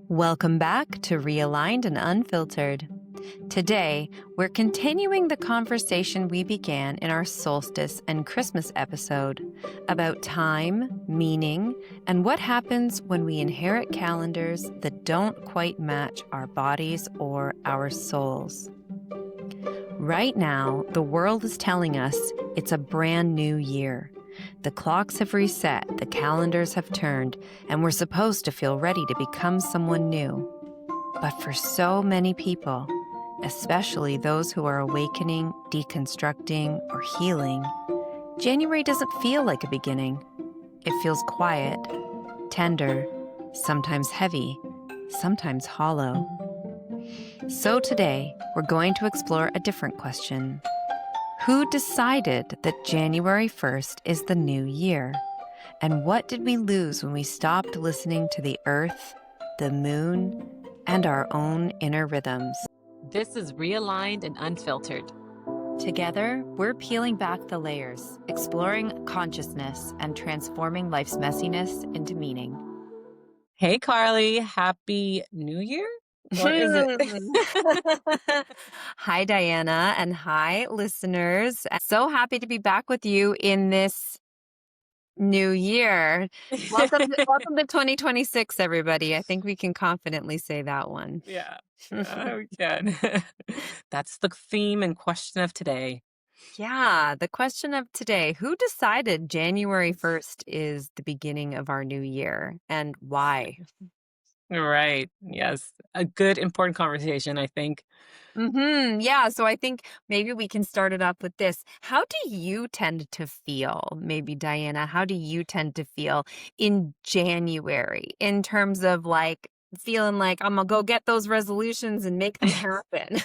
Welcome back to Realigned and Unfiltered. Today, we're continuing the conversation we began in our solstice and Christmas episode about time, meaning, and what happens when we inherit calendars that don't quite match our bodies or our souls. Right now, the world is telling us it's a brand new year. The clocks have reset, the calendars have turned, and we're supposed to feel ready to become someone new. But for so many people, especially those who are awakening, deconstructing, or healing, January doesn't feel like a beginning. It feels quiet, tender, sometimes heavy, sometimes hollow. So today, we're going to explore a different question. Who decided that January 1st is the new year? And what did we lose when we stopped listening to the earth, the moon, and our own inner rhythms? This is Realigned and Unfiltered. Together, we're peeling back the layers, exploring consciousness, and transforming life's messiness into meaning. Hey, Carly. Happy New Year? Or is it? Hi, Diana, and hi, listeners. So happy to be back with you in this new year. Welcome to 2026, everybody. I think we can confidently say that one. Yeah, we can. That's the theme and question of today. Yeah, the question of today, who decided January 1st is the beginning of our new year and why? Right. Yes. A good, important conversation, I think. Yeah, so I think maybe we can start it off with this. How do you tend to feel, maybe Diana, how do you tend to feel in January in terms of like feeling like I'm gonna go get those resolutions and make them happen?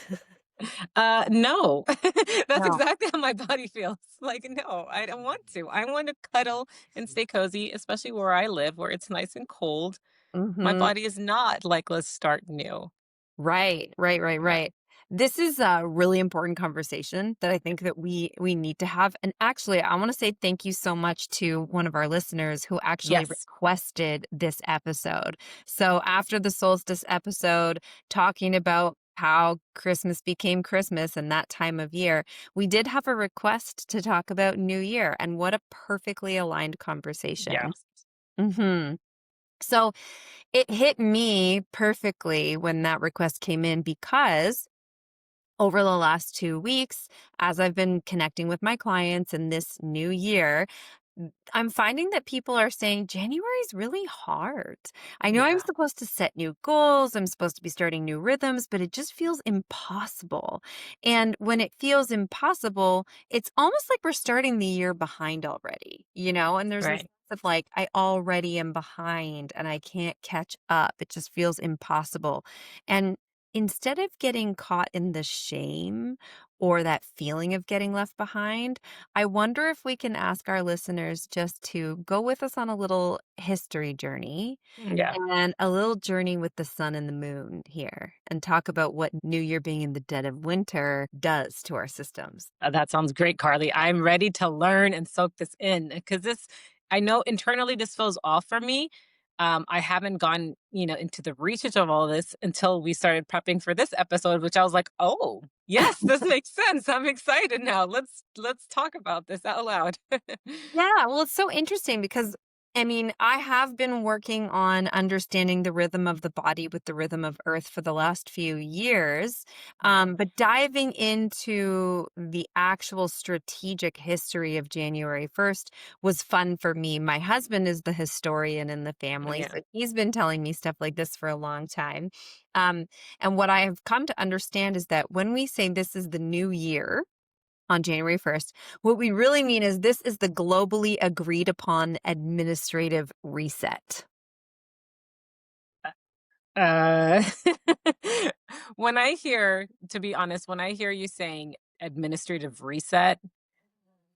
No. That's No. exactly how my body feels. Like, no, I don't want to. I want to cuddle and stay cozy, especially where I live, where it's nice and cold. My hmm body is not like, let's start new. Right, right, right, Yeah. right. This is a really important conversation that I think that we need to have. And actually, I want to say thank you so much to one of our listeners who actually Yes. requested this episode. So after the solstice episode, talking about how Christmas became Christmas and that time of year, we did have a request to talk about New Year, and what a perfectly aligned Yeah. conversation. hmm So it hit me perfectly when that request came in because over the last 2 weeks, as I've been connecting with my clients in this new year, I'm finding that people are saying January is really hard. I know I'm Yeah. supposed to set new goals, I'm supposed to be starting new rhythms, but it just feels impossible. And when it feels impossible, it's almost like we're starting the year behind already, And there's this Right. sense of like, I already am behind and I can't catch up. It just feels impossible. And instead of getting caught in the shame or that feeling of getting left behind, I wonder if we can ask our listeners just to go with us on a little history journey Yeah. and a little journey with the sun and the moon here and talk about what New Year being in the dead of winter does to our systems. That sounds great, Carly. I'm ready to learn and soak this in because I know internally this feels off for me. I haven't gone, into the research of all this until we started prepping for this episode, which I was like, oh, yes, this makes sense. I'm excited now. Let's talk about this out loud. Yeah, well, it's so interesting because I mean, I have been working on understanding the rhythm of the body with the rhythm of earth for the last few years. Yeah. But diving into the actual strategic history of January 1st was fun for me. My husband is the historian in the family, Yeah. so he's been telling me stuff like this for a long time. Um, and what I have come to understand is that when we say this is the new year, on January 1st, what we really mean is this is the globally agreed upon administrative reset. Uh, to be honest, when I hear you saying administrative reset,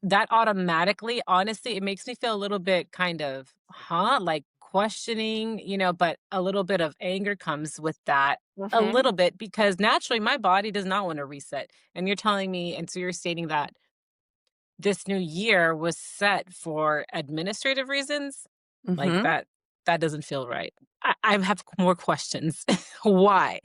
that automatically, honestly, it makes me feel a little bit kind of, like questioning, but a little bit of anger comes with that. A Mhm. little bit because naturally my body does not want to reset. And you're telling me, and so you're stating that this new year was set for administrative reasons like Mhm. that. that doesn't feel right. I have more questions. Why?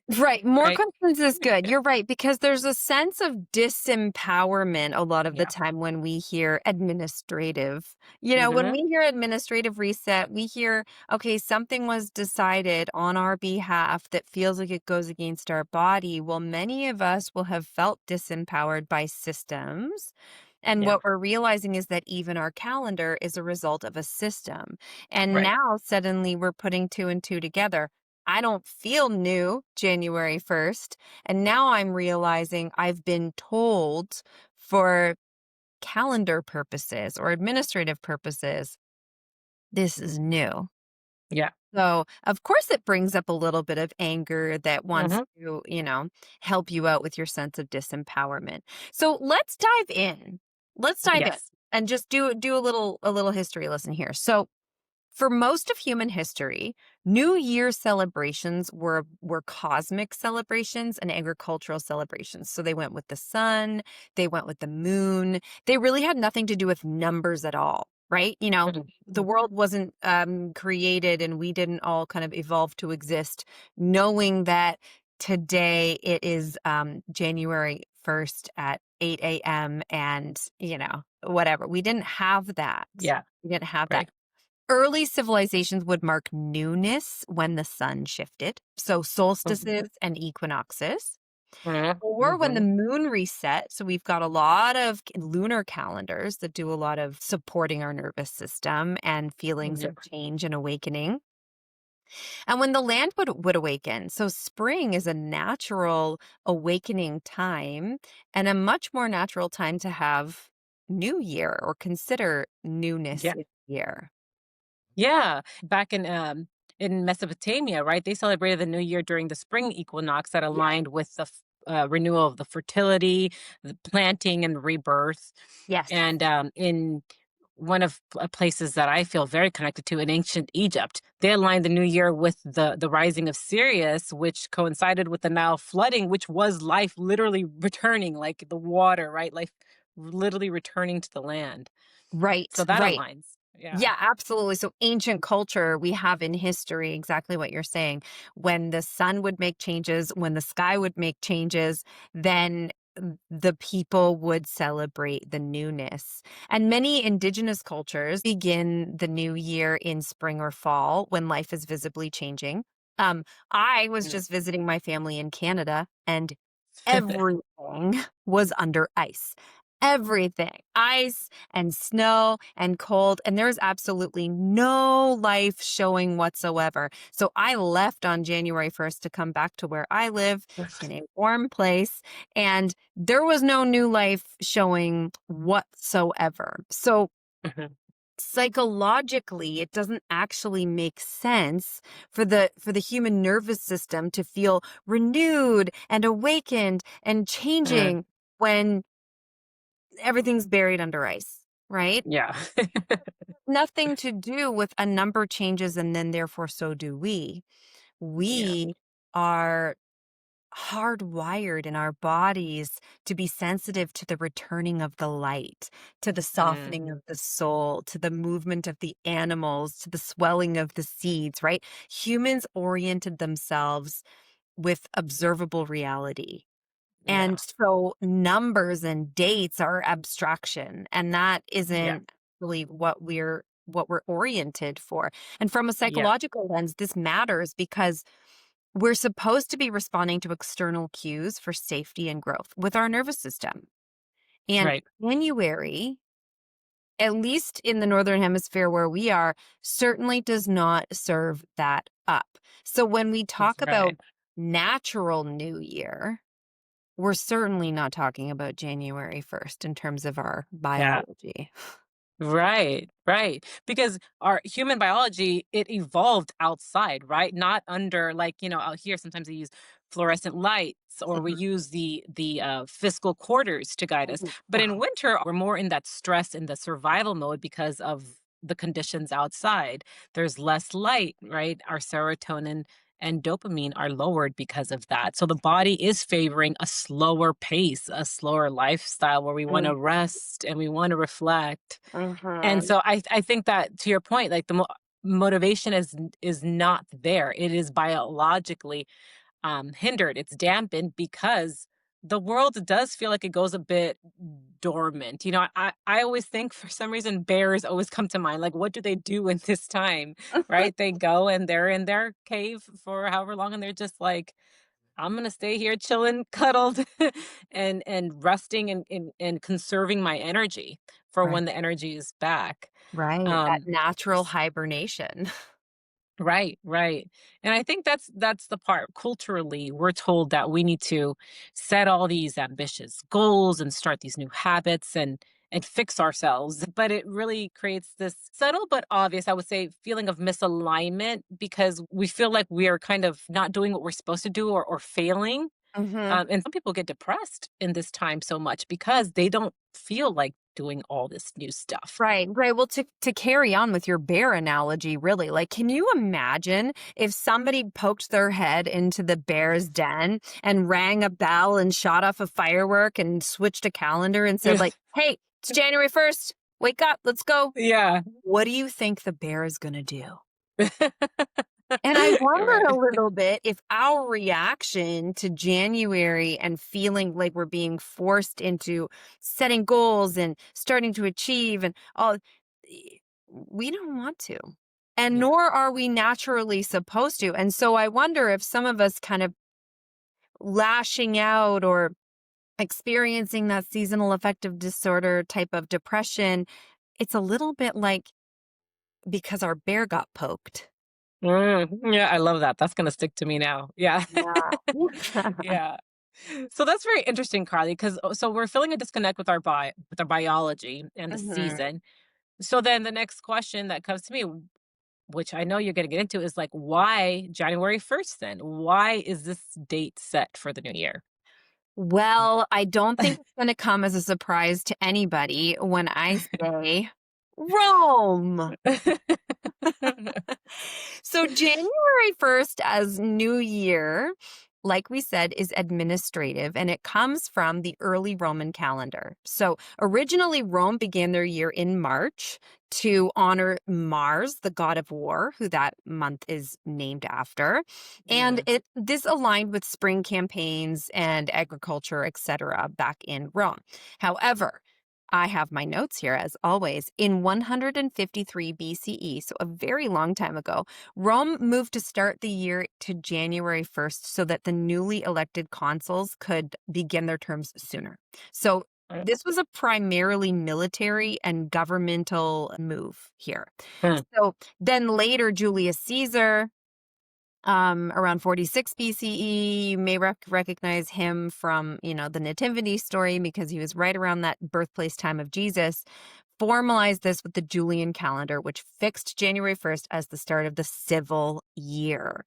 Right, more Right? questions is good. You're right, because there's a sense of disempowerment a lot of the Yeah. time when we hear administrative. When Mhm. we hear administrative reset, we hear, okay, something was decided on our behalf that feels like it goes against our body. Well, many of us will have felt disempowered by systems. And Yeah. what we're realizing is that even our calendar is a result of a system. And Right. now suddenly we're putting two and two together. I don't feel new January 1st. And now I'm realizing I've been told for calendar purposes or administrative purposes, this is new. Yeah. So, of course, it brings up a little bit of anger that wants Mhm. to, help you out with your sense of disempowerment. So let's dive in. Let's dive in Yes. and just do a little history lesson here. So, for most of human history, New Year celebrations were cosmic celebrations and agricultural celebrations. So they went with the sun, they went with the moon. They really had nothing to do with numbers at all, right? Mhm. The world wasn't created and we didn't all kind of evolve to exist knowing that today it is January 1st at 8 a.m. and, whatever. We didn't have that. Yeah. We didn't have that. Right. Early civilizations would mark newness when the sun shifted, so Mhm. solstices and equinoxes, Mhm. or when the Mhm. moon reset. So we've got a lot of lunar calendars that do a lot of supporting our nervous system and feelings Yeah. of change and awakening. And when the land would awaken, so spring is a natural awakening time and a much more natural time to have New Year or consider newness Yeah. in the year. Yeah, back in Mesopotamia, right? They celebrated the new year during the spring equinox that Yeah. aligned with the renewal of the fertility, the planting, and rebirth. Yes. And in one of places that I feel very connected to in ancient Egypt, they aligned the new year with the rising of Sirius, which coincided with the Nile flooding, which was life literally returning, like the water, right? Life literally returning to the land. So Right, that right. aligns. Yeah. Yeah, absolutely. So ancient culture, we have in history exactly what you're saying. When the sun would make changes, when the sky would make changes, then the people would celebrate the newness. And many indigenous cultures begin the new year in spring or fall when life is visibly changing. Um, I was Mm. just visiting my family in Canada and everything was under ice. Everything. Ice and snow and cold, and there's absolutely no life showing whatsoever. So I left on January 1st to come back to where I live in a warm place, and there was no new life showing whatsoever. So Mhm. psychologically, it doesn't actually make sense for the human nervous system to feel renewed and awakened and Mhm. changing when everything's buried under ice, right? Yeah. Nothing to do with a number changes and then therefore so do we. Yeah. We are hardwired in our bodies to be sensitive to the returning of the light, to the Mm. softening of the soul, to the movement of the animals, to the swelling of the seeds, right? Humans oriented themselves with observable reality. Yeah. And so numbers and dates are abstraction, and that Yeah. isn't really what we're oriented for. And from a Yeah. psychological lens, this matters because we're supposed to be responding to external cues for safety and growth with our nervous system. And Right. January, at least in the northern hemisphere where we are, certainly does not serve that up. So when we That's talk about right. natural new year, we're certainly not talking about January 1st in terms of our Yeah. biology. Right, right. Because our human biology, it evolved outside, right? Not under like, out here sometimes they use fluorescent lights or we Mhm. use the fiscal quarters to guide us. Mhm. But in winter, we're more in that stress in the survival mode because of the conditions outside. There's less light, right? Our serotonin and dopamine are lowered because of that. So the body is favoring a slower pace, a slower lifestyle where we want Mm, to rest and we want to reflect. And mhm. so I think that to your point, like motivation is not there. It is biologically hindered, it's dampened because the world does feel like it goes a bit dormant. I always think for some reason bears always come to mind. Like, what do they do in this time? Right? They go and they're in their cave for however long and they're just like, I'm gonna stay here chilling, cuddled, and resting and conserving my energy for Right. when the energy is back. Right. That Um natural hibernation. Right, right. And I think that's the part. Culturally, we're told that we need to set all these ambitious goals and start these new habits and fix ourselves. But it really creates this subtle but obvious, I would say, feeling of misalignment because we feel like we are kind of not doing what we're supposed to do or failing. Mhm. And some people get depressed in this time so much because they don't feel like doing all this new stuff. Right, right. Well, to carry on with your bear analogy, really, like, can you imagine if somebody poked their head into the bear's den and rang a bell and shot off a firework and switched a calendar and said, like, "Hey, it's January 1st. Wake up, let's go." Yeah. What do you think the bear is gonna do? And I You're wonder right. a little bit if our reaction to January and feeling like we're being forced into setting goals and starting to achieve and all, we don't want to. And Yeah. nor are we naturally supposed to. And so I wonder if some of us kind of lashing out or experiencing that seasonal affective disorder type of depression, it's a little bit like because our bear got poked. Yeah, I love that. That's gonna stick to me now. Yeah. Yeah. Yeah. So that's very interesting, Carly, because so we're feeling a disconnect with our biology and the Mhm. season. So then the next question that comes to me, which I know you're gonna get into, is like, why January 1st then? Why is this date set for the new year? Well, I don't think it's gonna come as a surprise to anybody when I say Rome. So January 1st as New Year, like we said, is administrative and it comes from the early Roman calendar. So originally, Rome began their year in March to honor Mars, the god of war, who that month is named after. And Yeah. this aligned with spring campaigns and agriculture, etc., back in Rome. However, I have my notes here, as always. In 153 BCE, so a very long time ago, Rome moved to start the year to January 1st so that the newly elected consuls could begin their terms sooner. So this was a primarily military and governmental move here. Hmm. So then later, Julius Caesar, around 46 BCE, you may recognize him from, the Nativity story because he was right around that birthplace time of Jesus. Formalized this with the Julian calendar, which fixed January 1st as the start of the civil year.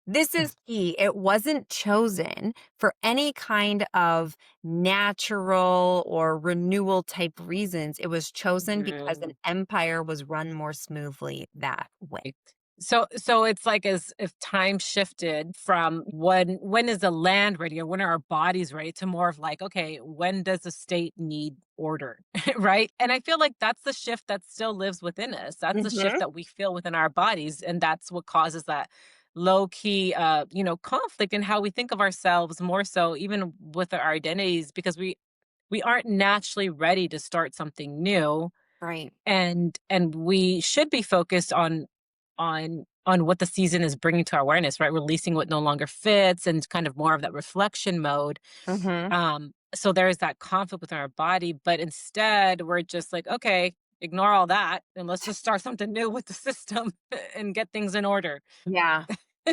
This is key. It wasn't chosen for any kind of natural or renewal type reasons. It was chosen because an Mm. empire was run more smoothly that way. So it's like as if time shifted from when is the land ready or when are our bodies ready to more of like, okay, when does the state need order? Right? And I feel like that's the shift that still lives within us. That's the shift Hmm. that we feel within our bodies. And that's what causes that low key conflict in how we think of ourselves more so even with our identities because we aren't naturally ready to start something new Right. and we should be focused on what the season is bringing to our awareness, right? Releasing what no longer fits and kind of more of that reflection mode. Hmm. So there's that conflict within our body, but instead we're just like, okay, ignore all that and let's just start something new with the system and get things in order. Yeah.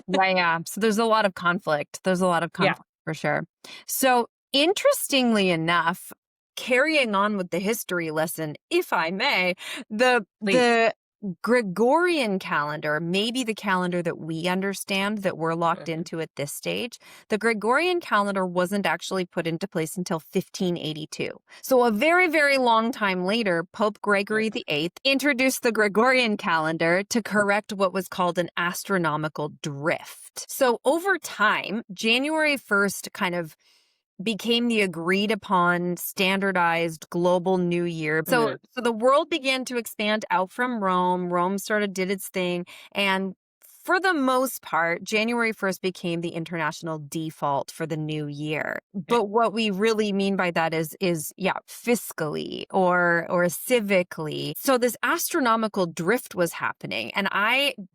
Yeah, yeah. So there's a lot of conflict. There's a lot of Yeah, conflict for sure. So interestingly enough, carrying on with the history lesson, if I may, the please. the Gregorian calendar, maybe the calendar that we understand that we're locked Mhm. into at this stage, the Gregorian calendar wasn't actually put into place until 1582. So a very, very long time later, Pope Yeah. Gregory VIII introduced the Gregorian calendar to correct what was called an astronomical drift. So over time, January 1st kind of became the agreed upon standardized global new year. So Mhm. so the world began to expand out from Rome. Rome sort of did its thing, and for the most part, January 1st became the international default for the new year. Okay. But what we really mean by that is yeah, fiscally or civically. So this astronomical drift was happening, and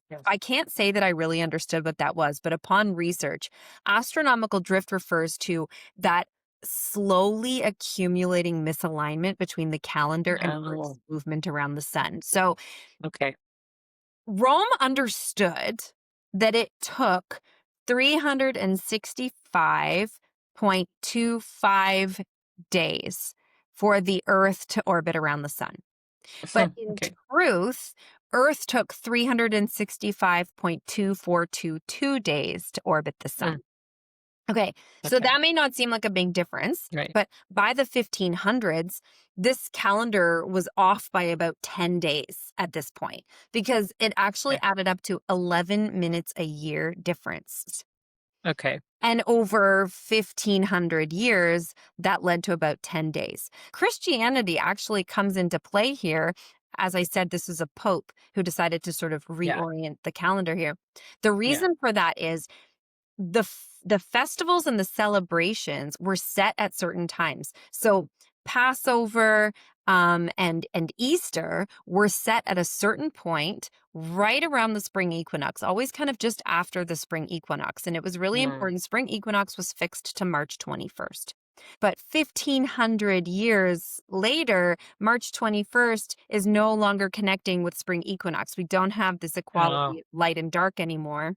Yes. I can't say that I really understood what that was, but upon research, astronomical drift refers to that slowly accumulating misalignment between the calendar and Earth's Oh, movement around the sun. So okay. Rome understood that it took 365.25 days for the Earth to orbit around the sun. But in Okay. truth, Earth took 365.2422 days to orbit the sun. Mm, Okay, so okay. that may not seem like a big difference, Right. but by the 1500s, this calendar was off by about 10 days at this point because it actually Okay. added up to 11 minutes a year difference. Okay. And over 1500 years, that led to about 10 days. Christianity actually comes into play here. As I said, this is a pope who decided to sort of Yeah. reorient the calendar here. The Yeah. reason for that is the festivals and the celebrations were set at certain times. So Passover and Easter were set at a certain point right around the spring equinox, always kind of just after the spring equinox. And it was really Mm. important. Spring equinox was fixed to March 21st. But 1500 years later, March 21st is no longer connecting with spring equinox. We don't have this Oh. equality of light and dark anymore.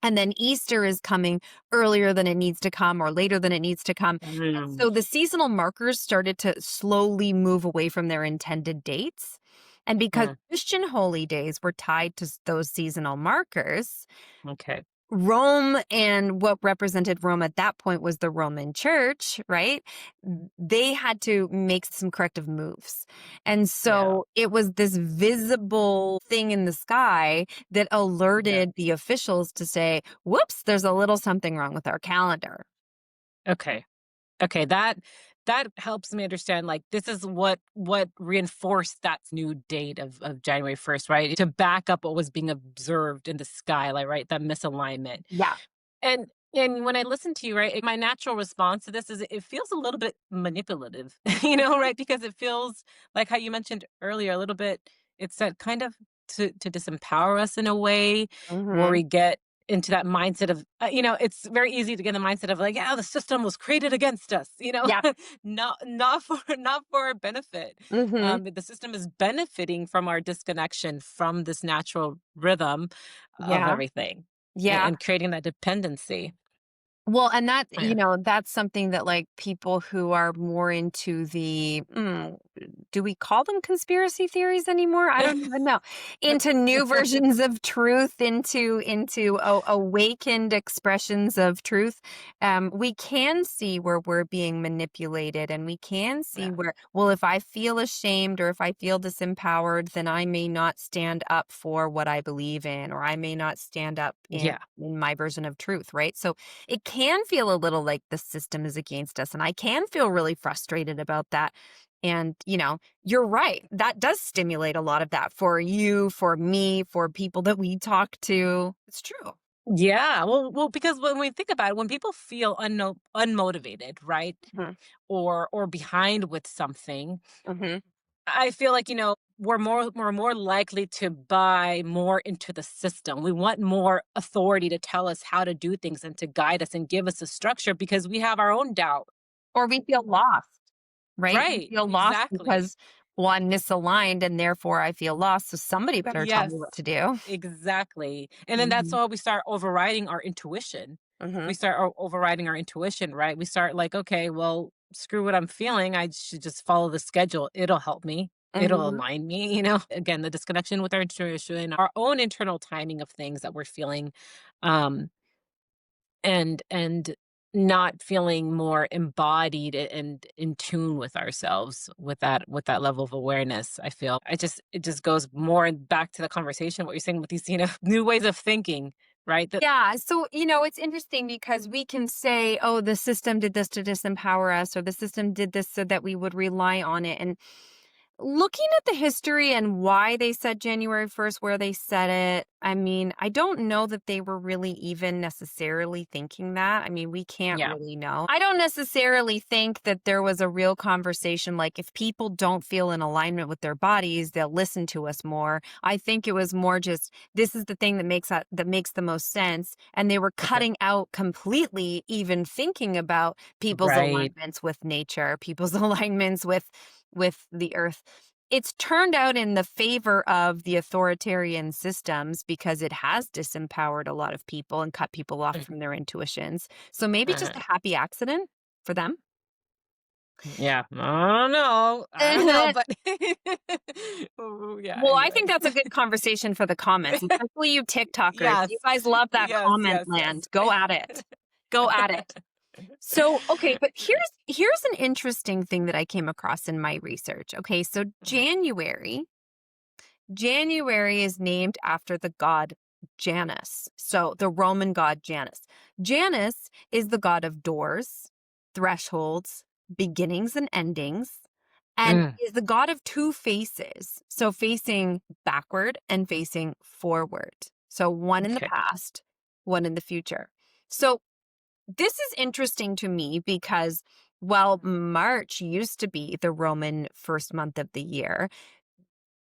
And then Easter is coming earlier than it needs to come or later than it needs to come. And Mm. so the seasonal markers started to slowly move away from their intended dates. And because Mm. Christian holy days were tied to those seasonal markers, Okay. Rome and what represented Rome at that point was the Roman Church, right? They had to make some corrective moves. And Yeah. so it was this visible thing in the sky that Yeah. alerted the officials to say, whoops, there's a little something wrong with our calendar. Okay. Okay, that helps me understand, like, this is what reinforced that new date of January 1st, right? To back up what was being observed in the sky, like, right, that misalignment. Yeah. And and when I listen to you, right, my natural response to this is it feels a little bit manipulative, right? Because it feels like how you mentioned earlier, a little bit, it's that kind of to disempower us in a way where Hmm. we get into that mindset of, it's very easy to get in the mindset of like, yeah, the system was created against us, Yeah. not for not for our benefit. Hmm. The system is benefiting from our disconnection from this natural rhythm of Yeah. everything Yeah. and creating that dependency. Well, and that, Yeah. that's something that like people who are more into the, do we call them conspiracy theories anymore? I don't even know. Into new versions of truth, into awakened expressions of truth. We can see where we're being manipulated, and we can see Yeah. where, well, if I feel ashamed or if I feel disempowered, then I may not stand up for what I believe in, or I may not stand up in Yeah. my version of truth, right? So it can feel a little like the system is against us. And I can feel really frustrated about that. And, you're right. That does stimulate a lot of that for you, for me, for people that we talk to. It's true. Yeah. Well, because when we think about it, when people feel unmotivated, right? Hmm. Or behind with something, Hmm. I feel like, we're more likely to buy more into the system. We want more authority to tell us how to do things and to guide us and give us a structure because we have our own doubt. Or we feel lost, right? We Right. feel lost Exactly. because, well, I'm misaligned and therefore I feel lost. So somebody better tell Yes. me what to do. Exactly. And then that's Hmm. how we start overriding our intuition. Hmm. We start overriding our intuition, right? We start like, okay, well, screw what I'm feeling. I should just follow the schedule. It'll help me. It'll Hmm. align me, Again, the disconnection with our intuition, our own internal timing of things that we're feeling, um, and not feeling more embodied and in tune with ourselves with that level of awareness. I feel it just goes more back to the conversation, what you're saying with these, new ways of thinking, right? That Yeah. So, it's interesting because we can say, oh, the system did this to disempower us, or the system did this so that we would rely on it. And looking at the history and why they said January 1st, where they said it, I mean, I don't know that they were really even necessarily thinking that. I mean, we can't yeah. really know. I don't necessarily think that there was a real conversation like if people don't feel in alignment with their bodies, they'll listen to us more. I think it was more just this is the thing that makes the most sense, and they were Okay. cutting out completely even thinking about people's Right. alignments with nature, people's alignments with the earth. It's turned out in the favor of the authoritarian systems because it has disempowered a lot of people and cut people off from Mhm. their intuitions. So maybe just a Uh-huh. happy accident for them. Yeah. I don't know. I don't know, but Ooh, yeah, Well, I think anyways. that's a good conversation for the comments, especially you TikTokers. Yes. You guys love that Yes, comment yes, yes. land. Go at it. Go at it. So, okay, but here's an interesting thing that I came across in my research. Okay, so Mhm. January is named after the god Janus. So, the Roman god Janus. Janus is the god of doors, thresholds, beginnings and endings, and Mm, is the god of two faces. So, facing backward and facing forward. So, one in the okay. past, one in the future. So, this is interesting to me because while March used to be the Roman first month of the year,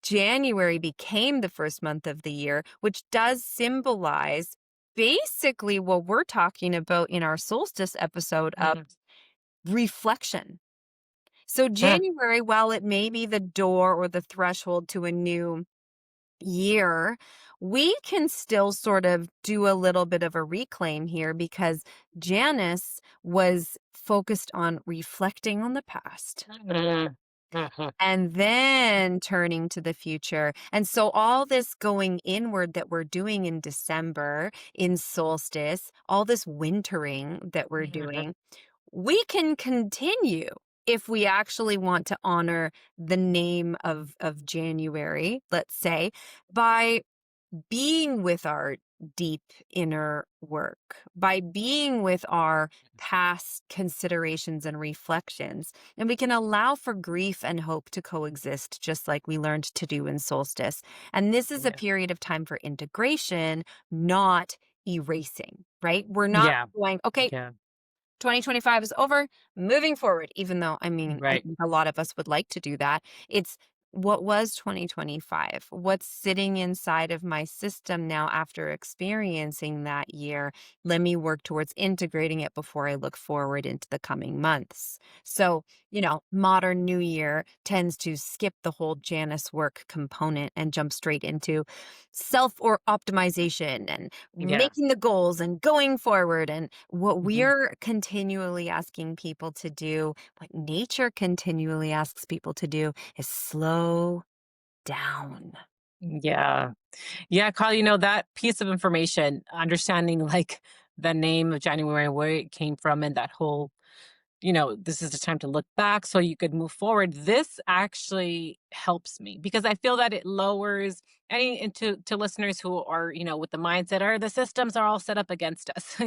January became the first month of the year, which does symbolize basically what we're talking about in our solstice episode of Mhm. reflection. So, Mm, January, while it may be the door or the threshold to a new year, we can still sort of do a little bit of a reclaim here because Janice was focused on reflecting on the past mhm, mhm. and then turning to the future. And so, all this going inward that we're doing in December, in solstice, all this wintering that we're Mhm. doing, we can continue if we actually want to honor the name of January, let's say, by being with our deep inner work, by being with our past considerations and reflections. And we can allow for grief and hope to coexist, just like we learned to do in solstice. And this is a Yeah. period of time for integration, not erasing, right? We're not Yeah. going, okay, Yeah. 2025 is over, moving forward, even though, I mean, I Right. think a lot of us would like to do that. It's what was 2025? What's sitting inside of my system now after experiencing that year? Let me work towards integrating it before I look forward into the coming months. So, modern New Year tends to skip the whole Janus work component and jump straight into self or optimization and Yeah. making the goals and going forward. And what Mhm. we're continually asking people to do, what nature continually asks people to do, is slow down. Yeah. Yeah, Carl, that piece of information, understanding like the name of January, where it came from, and that whole, this is the time to look back so you could move forward. This actually helps me because I feel that it lowers any into to listeners who are, with the mindset or the systems are all set up against us,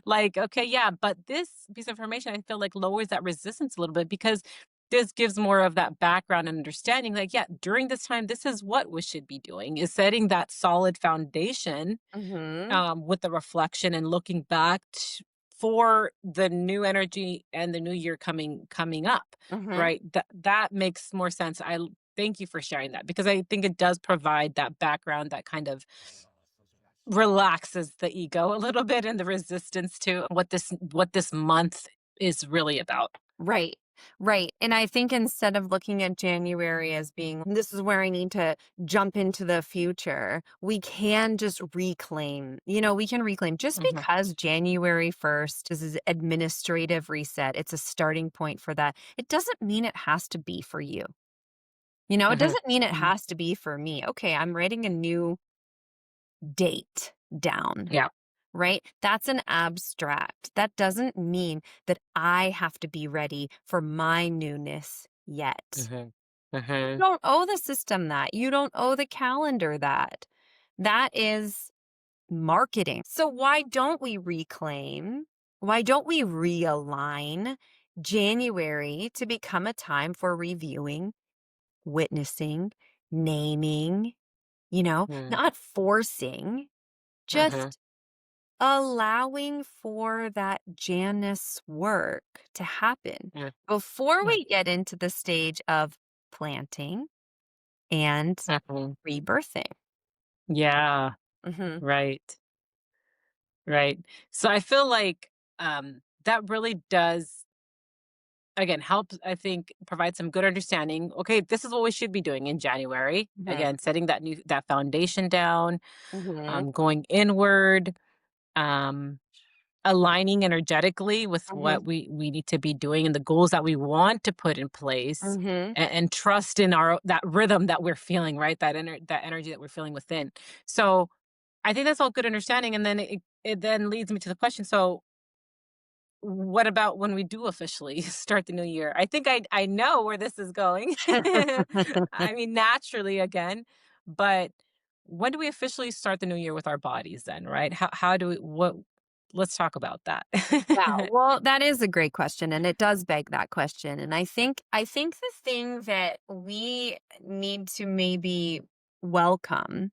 like, okay, yeah, but this piece of information I feel like lowers that resistance a little bit because this gives more of that background and understanding like, yeah, during this time this is what we should be doing, is setting that solid foundation, Mm-hmm. with the reflection and looking back for the new energy and the new year coming up, Mm-hmm. right? That makes more sense. Thank you for sharing that because I think it does provide that background that kind of relaxes the ego a little bit and the resistance to what this month is really about. Right. Right. And I think instead of looking at January as being, this is where I need to jump into the future, we can just reclaim, we can reclaim just Mhm, because January 1st is an administrative reset. It's a starting point for that. It doesn't mean it has to be for you. It mhm, doesn't mean it mhm. has to be for me. Okay. I'm writing a new date down. Yeah. Right? That's an abstract. That doesn't mean that I have to be ready for my newness yet. Mhm, You mhm. don't owe the system that. You don't owe the calendar that. That is marketing. So why don't we reclaim? Why don't we realign January to become a time for reviewing, witnessing, naming, Mm, not forcing, mhm, just allowing for that Janus work to happen mm, before mm, we get into the stage of planting and mhm. rebirthing. Yeah, Hmm. right, right. So I feel like that really does, again, help, I think, provide some good understanding. Okay, this is what we should be doing in January. Hmm. Again, setting that foundation down, Hmm. going inward, um, aligning energetically with Hmm. what we need to be doing and the goals that we want to put in place, Hmm. and trust in our that rhythm that we're feeling, right? That energy that we're feeling within. So I think that's all good understanding. And then it then leads me to the question. So what about when we do officially start the new year? I think I know where this is going. I mean, naturally again, but when do we officially start the new year with our bodies then, right? How do we what let's talk about that. Yeah, well, that is a great question, and it does beg that question. And I think the thing that we need to maybe welcome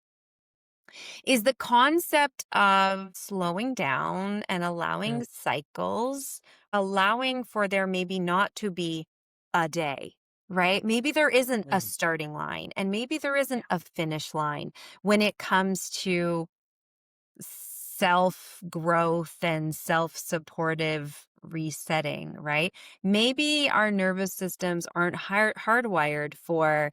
is the concept of slowing down and Mm, allowing cycles, allowing for there maybe not to be a day, right? Maybe there isn't a mm, starting line and maybe there isn't a finish line when it comes to self growth and self supportive resetting, right? Maybe our nervous systems aren't hardwired for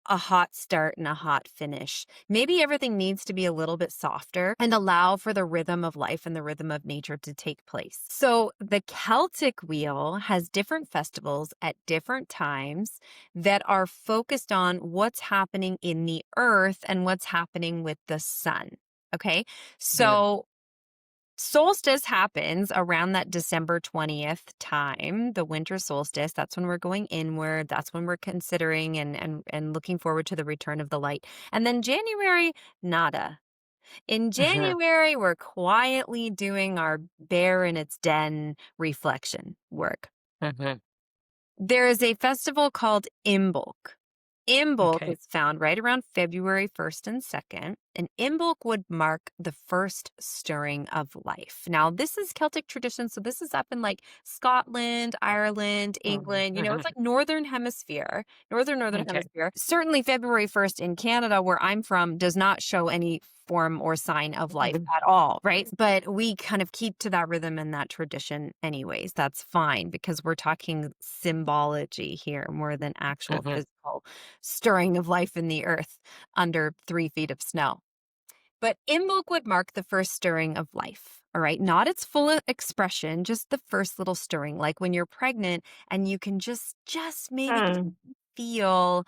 a hot start and a hot finish. Maybe everything needs to be a little bit softer and allow for the rhythm of life and the rhythm of nature to take place. So, the Celtic wheel has different festivals at different times that are focused on what's happening in the earth and what's happening with the sun. Okay. mm, So, solstice happens around that December 20th time, the winter solstice. That's when we're going inward. That's when we're considering and looking forward to the return of the light. And then January, nada. In mhm, January, we're quietly doing our bear in its den reflection work. mhm. There is a festival called Imbolc. Imbolc Okay. is found right around February 1st and 2nd, and Imbolc would mark the first stirring of life. Now, this is Celtic tradition, so this is up in like Scotland, Ireland, Mhm, England. It's mhm. like northern hemisphere, northern Okay. hemisphere. Certainly, February 1st in Canada, where I'm from, does not show any form or sign of life Mhm, at all, right? But we kind of keep to that rhythm and that tradition, anyways. That's fine because we're talking symbology here more than actual mhm, physical stirring of life in the earth under 3 feet of snow. But Imbolc would mark the first stirring of life. All right. Not its full expression, just the first little stirring, like when you're pregnant and you can just maybe mm, feel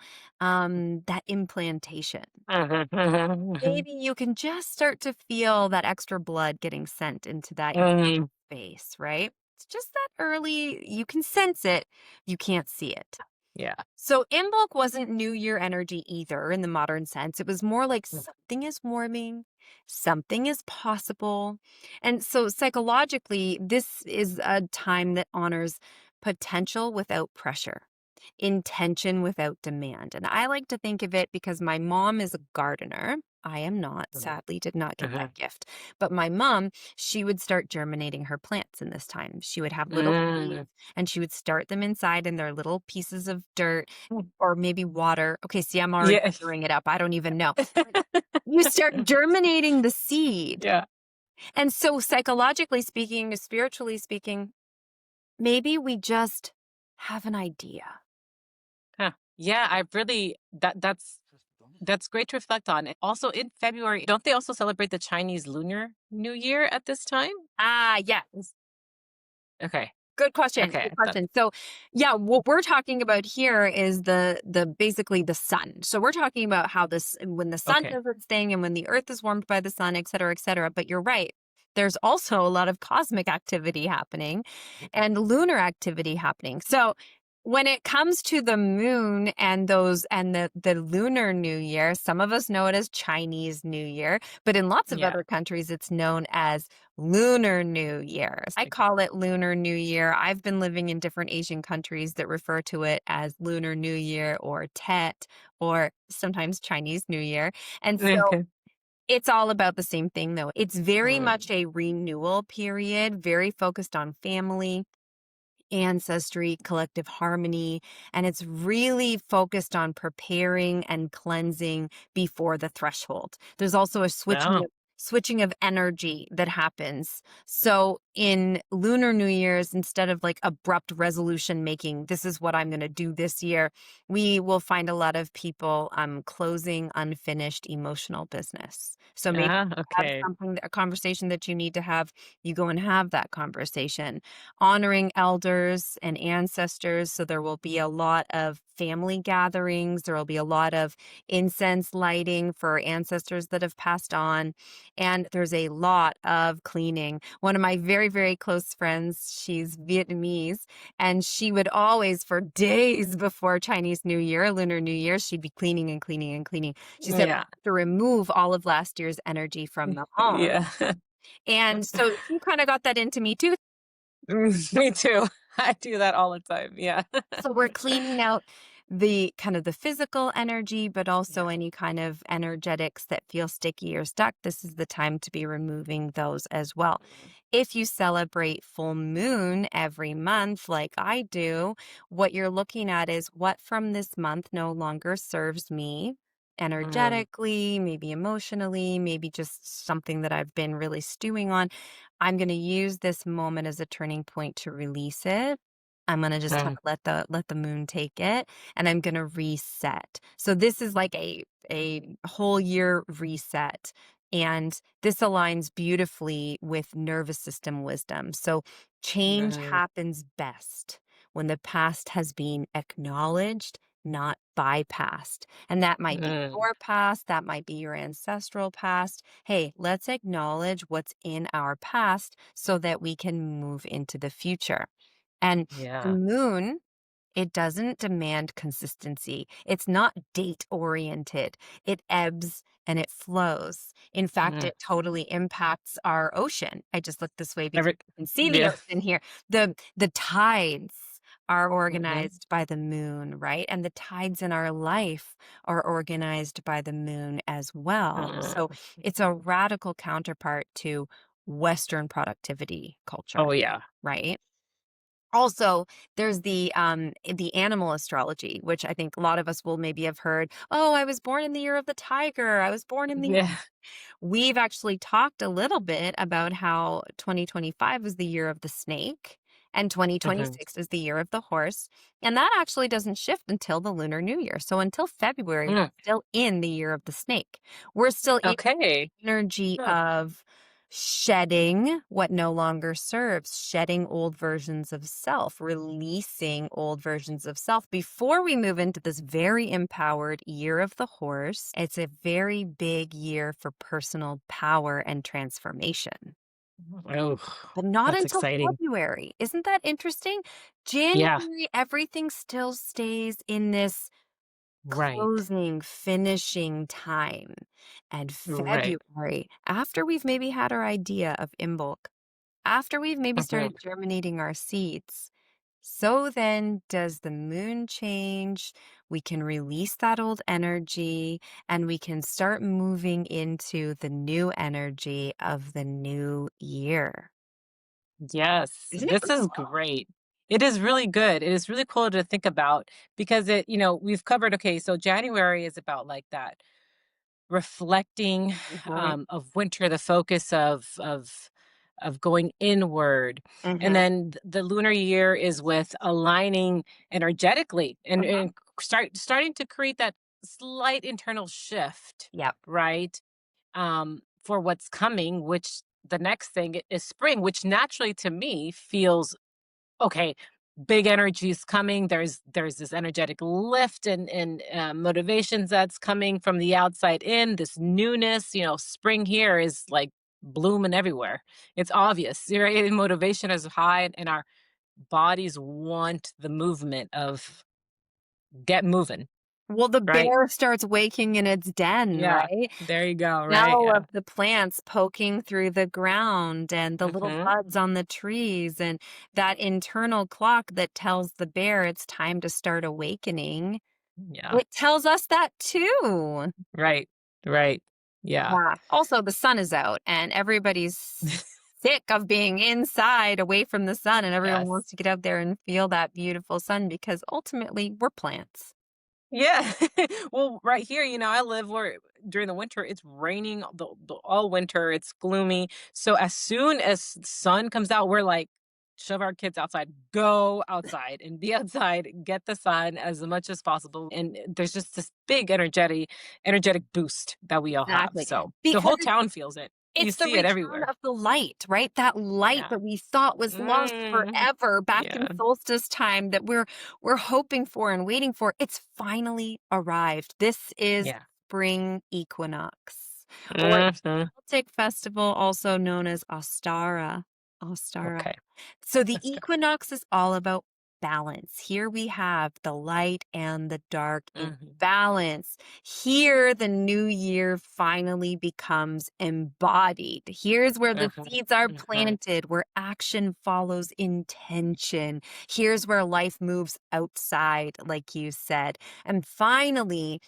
that implantation. mhm, mhm, mhm. Maybe you can just start to feel that extra blood getting sent into that Mm, space, right? It's just that early, you can sense it, you can't see it. yeah. So Imbolc wasn't New Year energy either in the modern sense. It was more like Mm, something is warming, something is possible. And so psychologically, this is a time that honors potential without pressure, intention without demand. And I like to think of it because my mom is a gardener. I am not, mhm, sadly, did not get mhm. that gift. But my mom, she would start germinating her plants in this time. She would have little seeds Mm. and she would start them inside in their little pieces of dirt Mm. or maybe water. Okay, see, I'm already Yeah. screwing it up. I don't even know. But you start germinating the seed. Yeah. And so, psychologically speaking, spiritually speaking, maybe we just have an idea. Huh. Yeah, I really that's great to reflect on. Also in February, don't they also celebrate the Chinese Lunar New Year at this time? Ah, yeah. Okay. Good question. Okay. Good question. So, yeah, what we're talking about here is the basically the sun. So we're talking about how this when the sun Okay. does its thing and when the earth is warmed by the sun, et cetera, et cetera. But you're right. There's also a lot of cosmic activity happening and lunar activity happening. So when it comes to the moon and those and the Lunar New Year, some of us know it as Chinese New Year, but in lots of Yeah. other countries, it's known as Lunar New Year. I call it Lunar New Year. I've been living in different Asian countries that refer to it as Lunar New Year or Tet or sometimes Chinese New Year. And so Okay. it's all about the same thing, though. It's very Mm. much a renewal period, very focused on family, ancestry, collective harmony, and it's really focused on preparing and cleansing before the threshold. There's also a Oh, switching of energy that happens. So in Lunar New Year's, instead of like abrupt resolution making, this is what I'm going to do this year, we will find a lot of people closing unfinished emotional business. So maybe have okay. something, a conversation that you need to have, you go and have that conversation, honoring elders and ancestors. So there will be a lot of family gatherings. There will be a lot of incense lighting for ancestors that have passed on. And there's a lot of cleaning. One of my very, very close friends, she's Vietnamese, and she would always, for days before Chinese New Year, Lunar New Year, she'd be cleaning and cleaning and cleaning. She said, we Yeah. have to remove all of last year's energy from the home. Yeah. And so she kind of got that into me too. Me too. I do that all the time. Yeah. So we're cleaning out the kind of the physical energy, but Yeah. also any kind of energetics that feel sticky or stuck. This is the time to be removing those as well. If you celebrate full moon every month, like I do, what you're looking at is what from this month no longer serves me Mm, energetically, maybe emotionally, maybe just something that I've been really stewing on. I'm going to use this moment as a turning point to release it. I'm gonna just kind mm, of let the moon take it, and I'm gonna reset. So this is like a whole year reset, and this aligns beautifully with nervous system wisdom. So change mm, happens best when the past has been acknowledged, not bypassed. And that might be mm. your past, that might be your ancestral past. Hey, let's acknowledge what's in our past so that we can move into the future. And the Yeah. moon, it doesn't demand consistency. It's not date oriented. It ebbs and it flows. In fact, Mm. it totally impacts our ocean. I just looked this way because Every you can see the yeah. ocean here. The tides are Mhm. organized by the moon, right? And the tides in our life are organized by the moon as well. So Mm. it's a radical counterpart to Western productivity culture, Oh, yeah. right? Also, there's the animal astrology, which I think a lot of us will maybe have heard. Oh, I was born in the year of the tiger. I was born in the Yeah. We've actually talked a little bit about how 2025 is the year of the snake and Mhm. 2026 is the year of the horse. And that actually doesn't shift until the Lunar New Year. So until February, we're Mm. still in the year of the snake. We're still in Okay. energy Huh. of shedding what no longer serves, shedding old versions of self, releasing old versions of self before we move into this very empowered year of the horse. It's a very big year for personal power and transformation, Oh, but not that's until exciting. February. Isn't that interesting? Yeah. January, everything still stays in this Right. closing, finishing time. And Right. February, after we've maybe had our idea of Imbolc, after we've maybe Mhm. started germinating our seeds, so then does the moon change. We can release that old energy and we can start moving into the new energy of the new year. Yes, Isn't it this is cool? great. It is really good. It is really cool to think about because we've covered, okay, so January is about like that reflecting Mhm, of winter, the focus of going inward. And mhm, then the lunar year is with aligning energetically and, mhm. starting to create that slight internal shift, Yep. right? For what's coming, which the next thing is spring, which naturally to me feels okay. Big energy is coming. There's this energetic lift and motivations that's coming from the outside in. This newness, spring here is like blooming everywhere. It's obvious, right? Motivation is high, and our bodies want the movement of get moving, Well, the right? bear starts waking in its den, Yeah. right? There you go, right? Smell Yeah. of the plants poking through the ground and the little Mhm. buds on the trees and that internal clock that tells the bear it's time to start awakening. Yeah. It tells us that too. Right. Right. Yeah. Yeah. Also, the sun is out and everybody's sick of being inside away from the sun, and everyone Yes. wants to get out there and feel that beautiful sun because ultimately we're plants. Yeah. Well, right here, I live where during the winter it's raining all winter. It's gloomy. So as soon as the sun comes out, we're like, shove our kids outside, go outside and be outside, get the sun as much as possible. And there's just this big energetic boost that we all have. Exactly. So the Because whole town feels it. You it's the see it return everywhere. of the light, right? That light Yeah. that we thought was lost Mm, forever back in yeah. solstice time that we're hoping for and waiting for. It's finally arrived. This is Yeah. spring equinox or Hmm. Celtic festival also known as Ostara. Ostara. Okay. So the Let's go. equinox is all about balance. Here we have the light and the dark in Hmm. balance. Here, the new year finally becomes embodied. Here's where the Hmm. seeds are Hmm. planted, where action follows intention. Here's where life moves outside, like you said. And finally,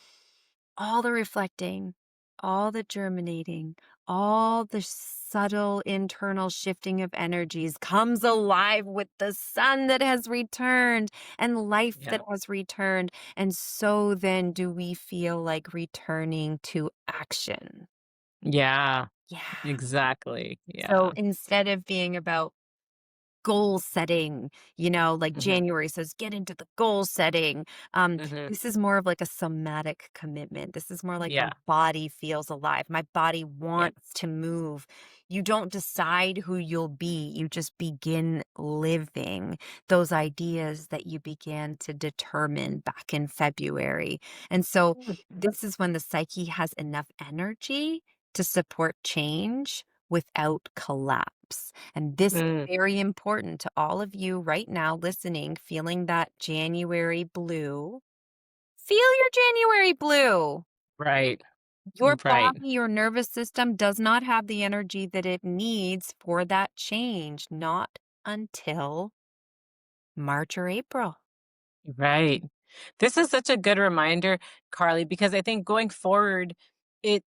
all the reflecting, all the germinating, all the subtle internal shifting of energies comes alive with the sun that has returned and life that Yeah. has returned. And so then do we feel like returning to action. Yeah. Yeah. Exactly. So Yeah. instead of being about goal setting, like Mhm. January says, get into the goal setting. Mhm. This is more of like a somatic commitment. This is more like my Yeah. body feels alive. My body Yeah. wants to move. You don't decide who you'll be. You just begin living those ideas that you began to determine back in February. And so Mhm. this is when the psyche has enough energy to support change without collapse. And this is Mm, very important to all of you right now listening, feeling that January blue. Feel your January blue. right. Your Right. body, your nervous system does not have the energy that it needs for that change, not until March or April. Right. This is such a good reminder, Carly, because I think going forward, it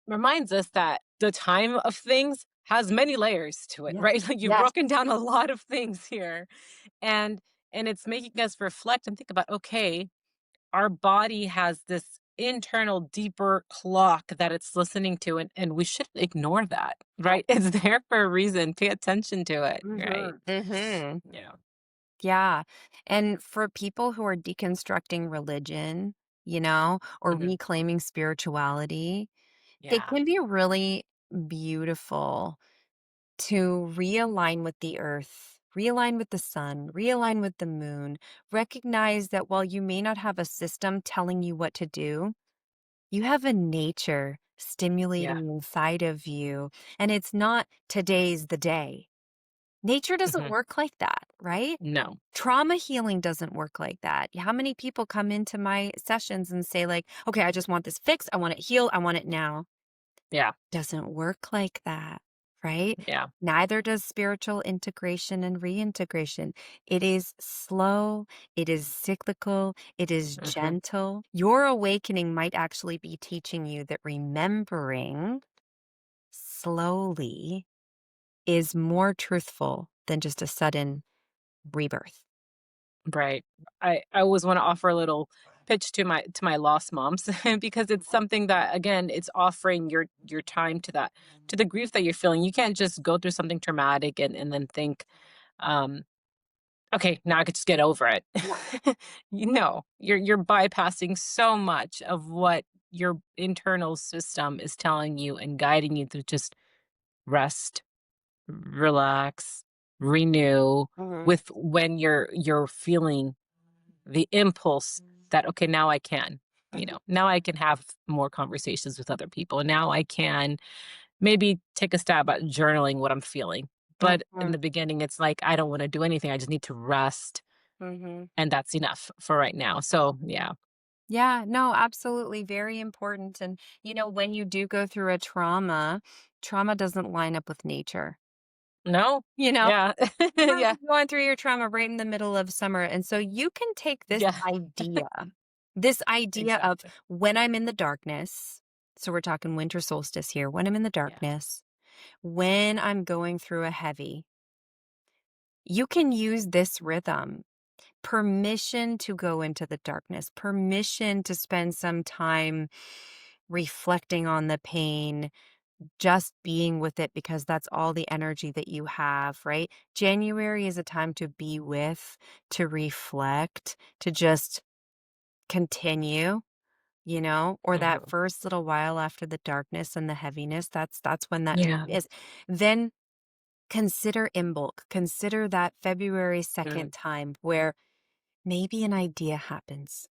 reminds us that the time of things has many layers to it, Yes. right? Like you've Yes. broken down a lot of things here. And it's making us reflect and think about, okay, our body has this internal deeper clock that it's listening to, and we shouldn't ignore that, right? It's there for a reason. Pay attention to it, right? Mm-hmm. Mm-hmm. Yeah. Yeah. And for people who are deconstructing religion, or Mhm. reclaiming spirituality, it Yeah. can be really beautiful to realign with the earth, realign with the sun, realign with the moon. Recognize that while you may not have a system telling you what to do, you have a nature Yeah. stimulating inside of you. And it's not today's the day. Nature doesn't Mhm. work like that, right? No. Trauma healing doesn't work like that. How many people come into my sessions and say, like, okay, I just want this fixed. I want it healed. I want it now. Yeah. Doesn't work like that, right? Yeah. Neither does spiritual integration and reintegration. It is slow, it is cyclical, it is Mhm. gentle. Your awakening might actually be teaching you that remembering slowly is more truthful than just a sudden rebirth. Right. I always want to offer a little pitch to my lost moms because it's something that, again, it's offering your time to that, to the grief that you're feeling. You can't just go through something traumatic and then think, um okay, now I could just get over it. Yeah. You're bypassing so much of what your internal system is telling you and guiding you to just rest, relax, renew Mhm. with when you're feeling the impulse that, okay, now I can, now I can have more conversations with other people. Now I can maybe take a stab at journaling what I'm feeling. But in Mhm, the beginning, it's like, I don't wanna do anything, I just need to rest, mhm. and that's enough for right now. So, yeah. Yeah, no, absolutely, very important, and, when you do go through a trauma, trauma doesn't line up with nature, No? you know? Yeah. You're Yeah. going through your trauma right in the middle of summer, and so you can take Yeah. this idea of Exactly. when I'm in the darkness, so we're talking winter solstice here, when I'm in the Yes. darkness, when I'm going through a heavy, you can use this rhythm. Permission to go into the darkness, permission to spend some time reflecting on the pain, just being with it because that's all the energy that you have, right? January is a time to be with, to reflect, to just continue, or that Mhm. first little while after the darkness and the heaviness, that's when that Yeah. is. Then consider Imbolc, consider that February Mm. 2nd time where maybe an idea happens.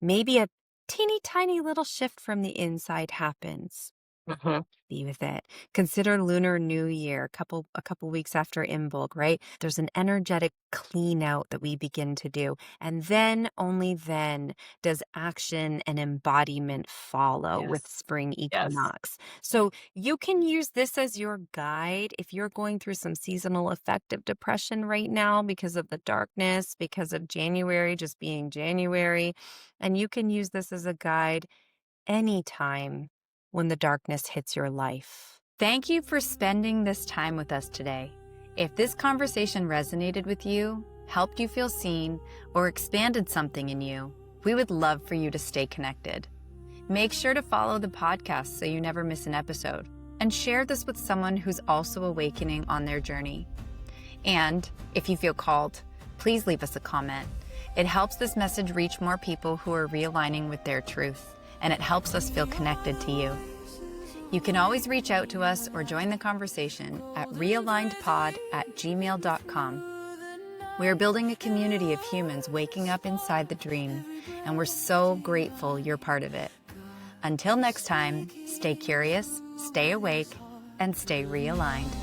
Maybe a teeny tiny little shift from the inside happens. Mhm. Be with it. Consider Lunar New Year, a couple weeks after Imbolc, right? There's an energetic clean out that we begin to do. And then, only then, does action and embodiment follow with Yes. Spring Yes. Equinox. So you can use this as your guide if you're going through some seasonal affective depression right now because of the darkness, because of January just being January. And you can use this as a guide anytime when the darkness hits your life. Thank you for spending this time with us today. If this conversation resonated with you, helped you feel seen, or expanded something in you, we would love for you to stay connected. Make sure to follow the podcast so you never miss an episode, and share this with someone who's also awakening on their journey. And if you feel called, please leave us a comment. It helps this message reach more people who are realigning with their truth, and it helps us feel connected to you. You can always reach out to us or join the conversation at realignedpod@gmail.com. We are building a community of humans waking up inside the dream, and we're so grateful you're part of it. Until next time, stay curious, stay awake, and stay realigned.